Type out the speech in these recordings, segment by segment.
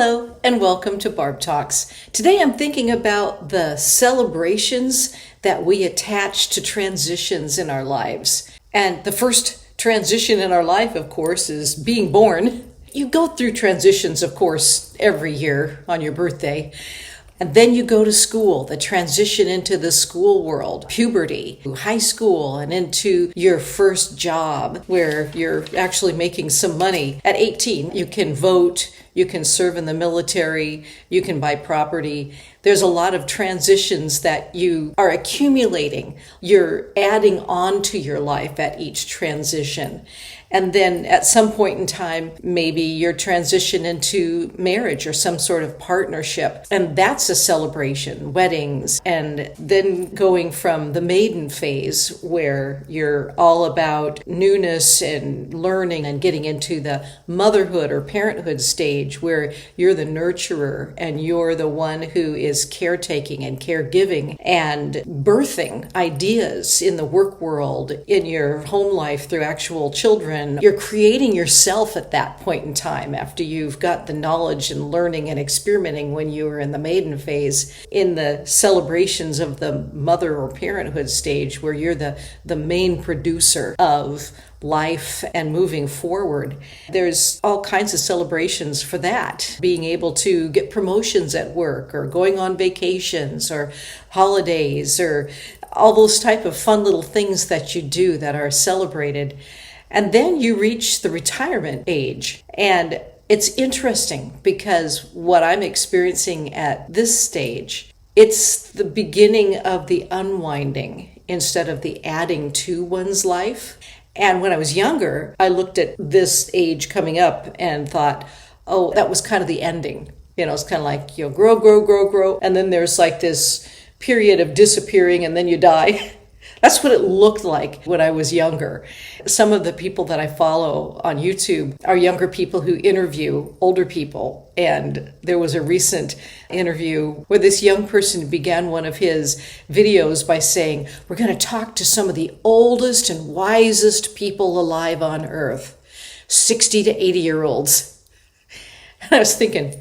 Hello and welcome to Barb Talks. Today I'm thinking about the celebrations that we attach to transitions in our lives. And the first transition in our life, of course, is being born. You go through transitions, of course, every year on your birthday. And then you go to school, the transition into the school world, puberty, high school, and into your first job where you're actually making some money. At 18, you can vote, you can serve in the military, you can buy property. There's a lot of transitions that you are accumulating. You're adding on to your life at each transition. And then at some point in time, maybe you're transition into marriage or some sort of partnership. And that's a celebration, weddings. And then going from the maiden phase where you're all about newness and learning and getting into the motherhood or parenthood stage where you're the nurturer and you're the one who is caretaking and caregiving and birthing ideas in the work world, in your home life through actual children. You're creating yourself at that point in time after you've got the knowledge and learning and experimenting when you were in the maiden phase, in the celebrations of the mother or parenthood stage where you're the main producer of life and moving forward. There's all kinds of celebrations for that. Being able to get promotions at work or going on vacations or holidays or all those type of fun little things that you do that are celebrated. And then you reach the retirement age. And it's interesting because what I'm experiencing at this stage, it's the beginning of the unwinding instead of the adding to one's life. And when I was younger, I looked at this age coming up and thought, oh, that was kind of the ending. It's kind of like, grow. And then there's like this period of disappearing and then you die. That's what it looked like when I was younger. Some of the people that I follow on YouTube are younger people who interview older people. And there was a recent interview where this young person began one of his videos by saying, we're going to talk to some of the oldest and wisest people alive on earth, 60 to 80-year-olds. And I was thinking,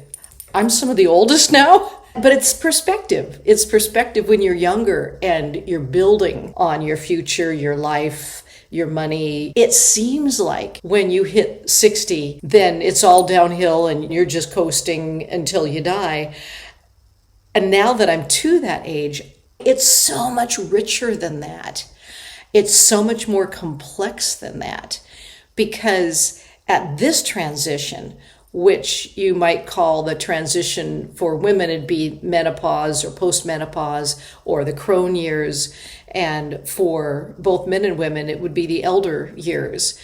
I'm some of the oldest now? But it's perspective. It's perspective when you're younger and you're building on your future, your life, your money. It seems like when you hit 60, then it's all downhill and you're just coasting until you die. And now that I'm to that age, it's so much richer than that. It's so much more complex than that. Because at this transition, which you might call the transition for women, it'd be menopause or postmenopause or the crone years. And for both men and women, it would be the elder years,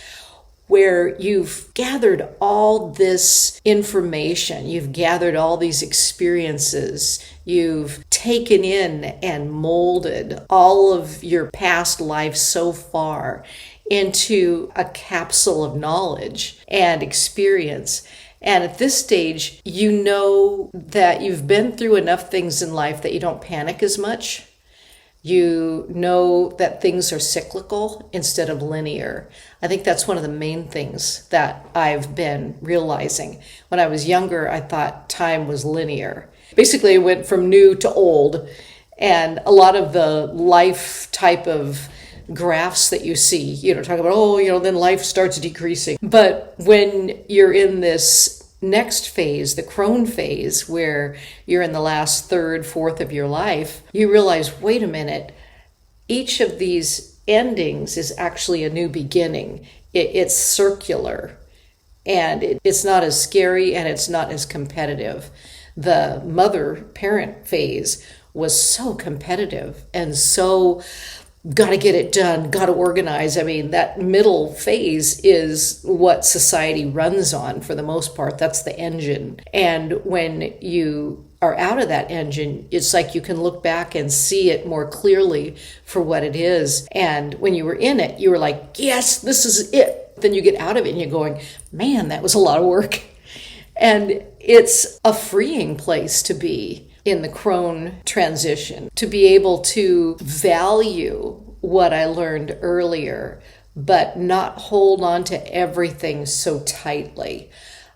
where you've gathered all this information, you've gathered all these experiences, you've taken in and molded all of your past life so far into a capsule of knowledge and experience. And at this stage, you know that you've been through enough things in life that you don't panic as much. You know that things are cyclical instead of linear. I think that's one of the main things that I've been realizing. When I was younger, I thought time was linear. Basically, it went from new to old. And a lot of the life type of graphs that you see, talk about, then life starts decreasing. But when you're in this next phase, the crone phase, where you're in the last third, fourth of your life, you realize, wait a minute, each of these endings is actually a new beginning. It's circular and it's not as scary and it's not as competitive. The mother-parent phase was so competitive and so got to get it done, got to organize. I mean, that middle phase is what society runs on for the most part. That's the engine. And when you are out of that engine, it's like you can look back and see it more clearly for what it is. And when you were in it, you were like, yes, this is it. Then you get out of it and you're going, man, that was a lot of work. And it's a freeing place to be in the crone transition, to be able to value what I learned earlier, but not hold on to everything so tightly.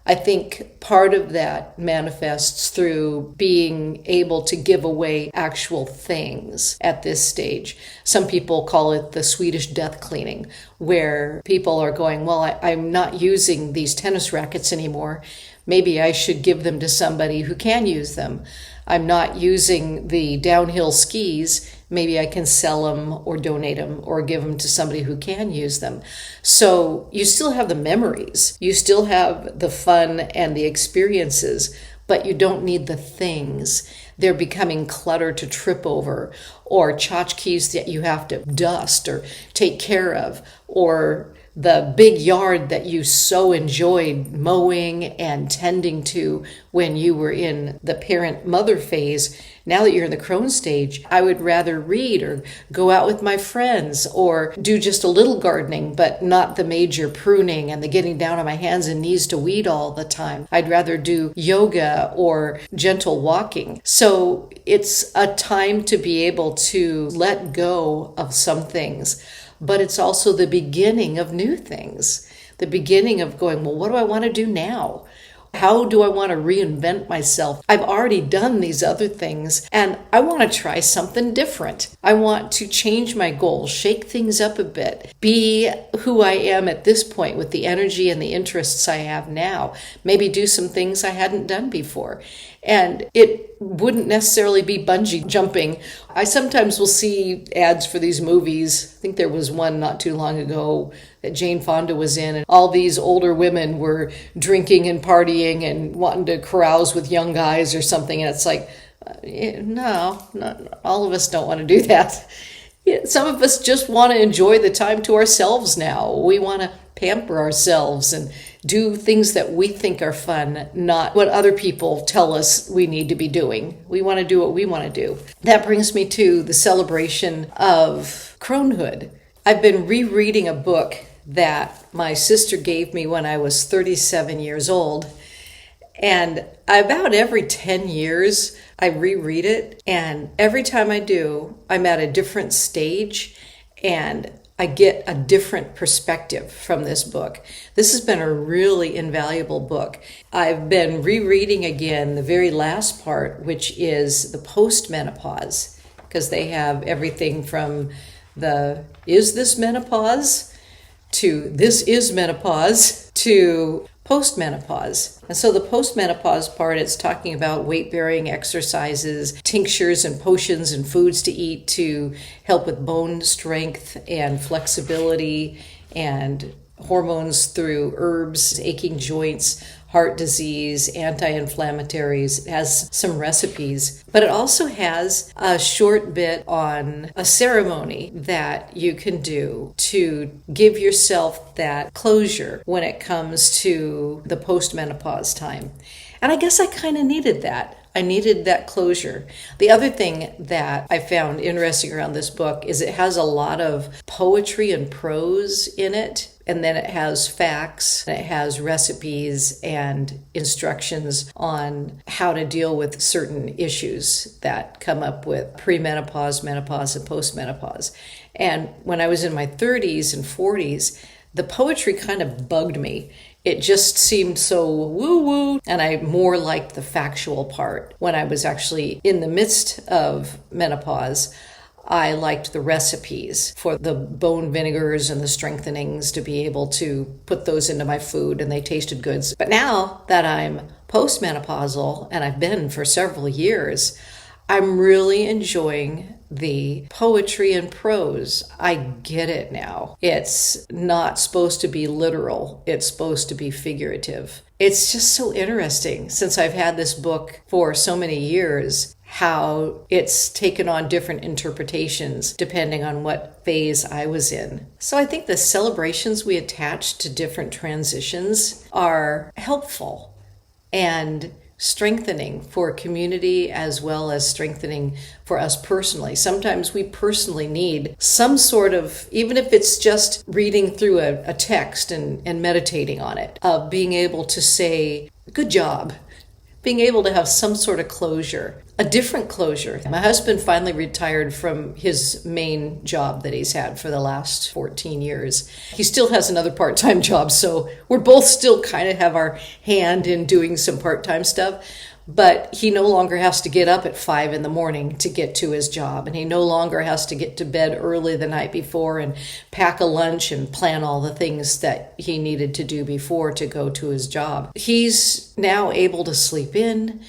I think part of that manifests through being able to give away actual things at this stage. Some people call it the Swedish death cleaning, where people are going, well, I'm not using these tennis rackets anymore. Maybe I should give them to somebody who can use them. I'm not using the downhill skis. Maybe I can sell them or donate them or give them to somebody who can use them. So you still have the memories. You still have the fun and the experiences, but you don't need the things. They're becoming clutter to trip over, or tchotchkes that you have to dust or take care of, or the big yard that you so enjoyed mowing and tending to when you were in the parent-mother phase. Now that you're in the crone stage, I would rather read or go out with my friends or do just a little gardening, but not the major pruning and the getting down on my hands and knees to weed all the time. I'd rather do yoga or gentle walking. So it's a time to be able to let go of some things. But it's also the beginning of new things, the beginning of going, well, what do I want to do now? How do I want to reinvent myself? I've already done these other things and I want to try something different. I want to change my goals, shake things up a bit, be who I am at this point with the energy and the interests I have now, maybe do some things I hadn't done before. And it wouldn't necessarily be bungee jumping. I sometimes will see ads for these movies. I think there was one not too long ago that Jane Fonda was in, and all these older women were drinking and partying and wanting to carouse with young guys or something. And it's like, no, all of us don't want to do that. Some of us just want to enjoy the time to ourselves now. We want to pamper ourselves and do things that we think are fun, not what other people tell us we need to be doing. We want to do what we want to do. That brings me to the celebration of cronehood. I've been rereading a book that my sister gave me when I was 37 years old. And about every 10 years, I reread it. And every time I do, I'm at a different stage and I get a different perspective from this book. This has been a really invaluable book. I've been rereading again the very last part, which is the postmenopause, because they have everything from the is this menopause to this is menopause to postmenopause. And so the postmenopause part, it's talking about weight-bearing exercises, tinctures and potions and foods to eat to help with bone strength and flexibility, and hormones through herbs, aching joints, heart disease, anti-inflammatories. It has some recipes, but it also has a short bit on a ceremony that you can do to give yourself that closure when it comes to the postmenopause time. And I guess I kind of needed that. I needed that closure. The other thing that I found interesting around this book is it has a lot of poetry and prose in it. And then it has facts, and it has recipes and instructions on how to deal with certain issues that come up with premenopause, menopause, and postmenopause. And when I was in my 30s and 40s, the poetry kind of bugged me. It just seemed so woo-woo, and I more liked the factual part. When I was actually in the midst of menopause, I liked the recipes for the bone vinegars and the strengthenings to be able to put those into my food, and they tasted good. But now that I'm postmenopausal, and I've been for several years, I'm really enjoying the poetry and prose. I get it now. It's not supposed to be literal. It's supposed to be figurative. It's just so interesting, since I've had this book for so many years, how it's taken on different interpretations depending on what phase I was in. So I think the celebrations we attach to different transitions are helpful and strengthening for community, as well as strengthening for us personally. Sometimes we personally need some sort of, even if it's just reading through a text and meditating on it, of being able to say, good job. being able to have some sort of closure, a different closure. My husband finally retired from his main job that he's had for the last 14 years. He still has another part-time job, so we're both still kind of have our hand in doing some part-time stuff. But he no longer has to get up at 5 in the morning to get to his job. And he no longer has to get to bed early the night before and pack a lunch and plan all the things that he needed to do before to go to his job. He's now able to sleep in,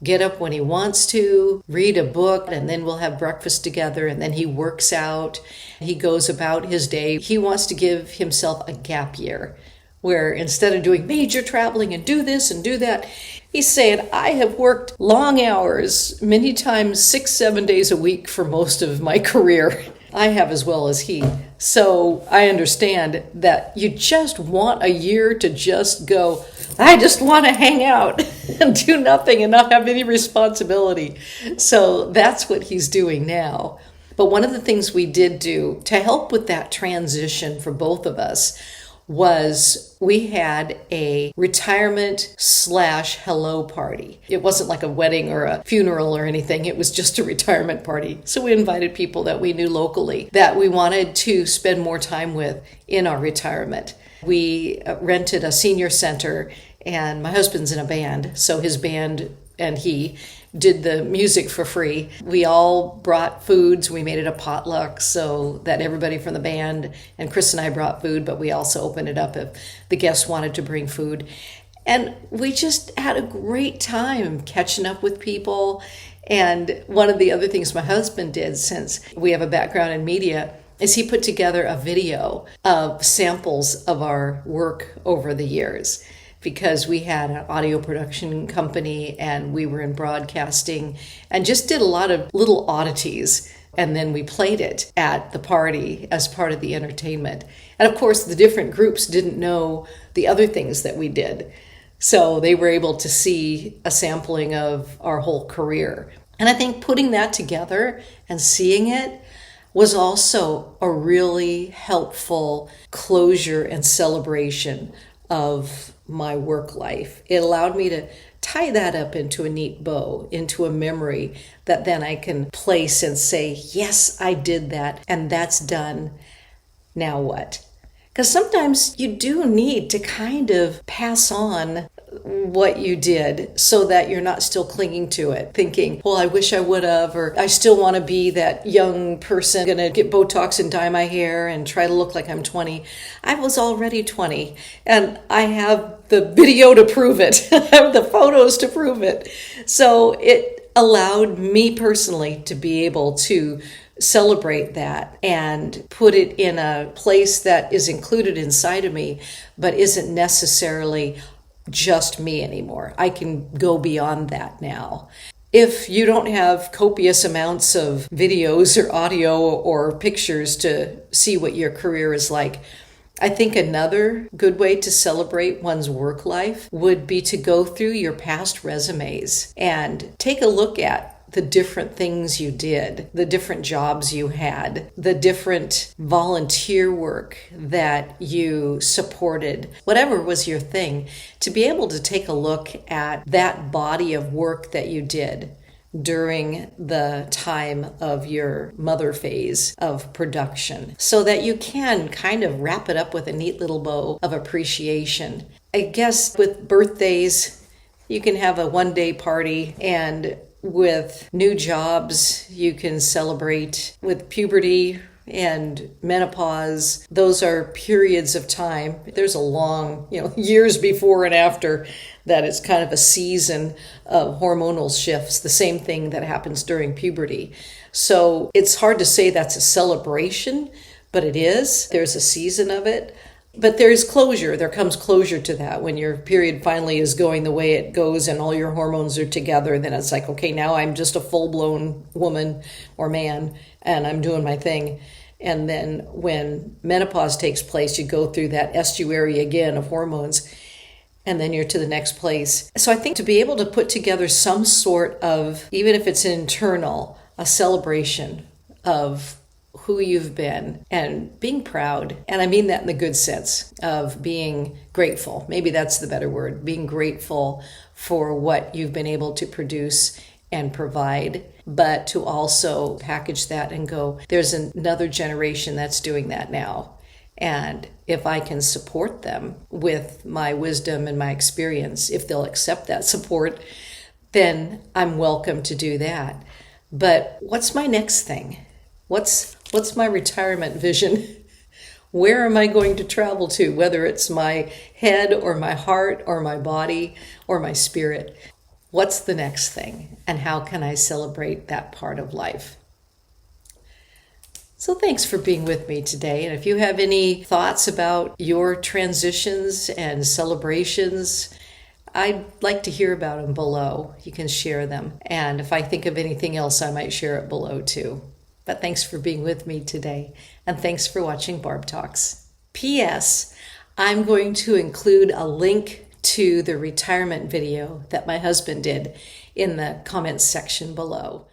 get up when he wants to, read a book, and then we'll have breakfast together, and then he works out. He goes about his day. He wants to give himself a gap year, where instead of doing major traveling and do this and do that, he's saying, I have worked long hours, many times 6-7 days a week for most of my career. I have as well as he. So I understand that you just want a year to just go, I just want to hang out and do nothing and not have any responsibility. So that's what he's doing now. But one of the things we did do to help with that transition for both of us was we had a retirement/hello party. It wasn't like a wedding or a funeral or anything. It was just a retirement party. So we invited people that we knew locally that we wanted to spend more time with in our retirement. We rented a senior center, and my husband's in a band, so his band and he did the music for free. We all brought foods. We made it a potluck so that everybody from the band, and Chris and I brought food, but we also opened it up if the guests wanted to bring food. And we just had a great time catching up with people. And one of the other things my husband did, since we have a background in media, is he put together a video of samples of our work over the years. Because we had an audio production company and we were in broadcasting and just did a lot of little oddities. And then we played it at the party as part of the entertainment. And of course, the different groups didn't know the other things that we did. So they were able to see a sampling of our whole career. And I think putting that together and seeing it was also a really helpful closure and celebration of my work life. It allowed me to tie that up into a neat bow, into a memory that then I can place and say, yes, I did that, and that's done. Now what? Because sometimes you do need to kind of pass on what you did so that you're not still clinging to it, thinking, well, I wish I would have, or I still want to be that young person going to get Botox and dye my hair and try to look like I'm 20. I was already 20, and I have the video to prove it. I have the photos to prove it. So it allowed me personally to be able to celebrate that and put it in a place that is included inside of me, but isn't necessarily just me anymore. I can go beyond that now. If you don't have copious amounts of videos or audio or pictures to see what your career is like, I think another good way to celebrate one's work life would be to go through your past resumes and take a look at the different things you did, the different jobs you had, the different volunteer work that you supported, whatever was your thing, to be able to take a look at that body of work that you did during the time of your mother phase of production, so that you can kind of wrap it up with a neat little bow of appreciation. I guess with birthdays, you can have a one-day party, and with new jobs, you can celebrate. With puberty and menopause, those are periods of time. There's a long, years before and after that. It's kind of a season of hormonal shifts, the same thing that happens during puberty. So it's hard to say that's a celebration, but it is. There's a season of it. But there's closure. There comes closure to that. When your period finally is going the way it goes and all your hormones are together, then it's like, okay, now I'm just a full-blown woman or man and I'm doing my thing. And then when menopause takes place, you go through that estuary again of hormones, and then you're to the next place. So I think to be able to put together some sort of, even if it's internal, a celebration of who you've been and being proud. And I mean that in the good sense of being grateful. Maybe that's the better word, being grateful for what you've been able to produce and provide, but to also package that and go, there's another generation that's doing that now. And if I can support them with my wisdom and my experience, if they'll accept that support, then I'm welcome to do that. But what's my next thing? What's my retirement vision? Where am I going to travel to, whether it's my head or my heart or my body or my spirit? What's the next thing? And how can I celebrate that part of life? So thanks for being with me today. And if you have any thoughts about your transitions and celebrations, I'd like to hear about them below. You can share them. And if I think of anything else, I might share it below too. But thanks for being with me today. And thanks for watching Barb Talks. P.S. I'm going to include a link to the retirement video that my husband did in the comments section below.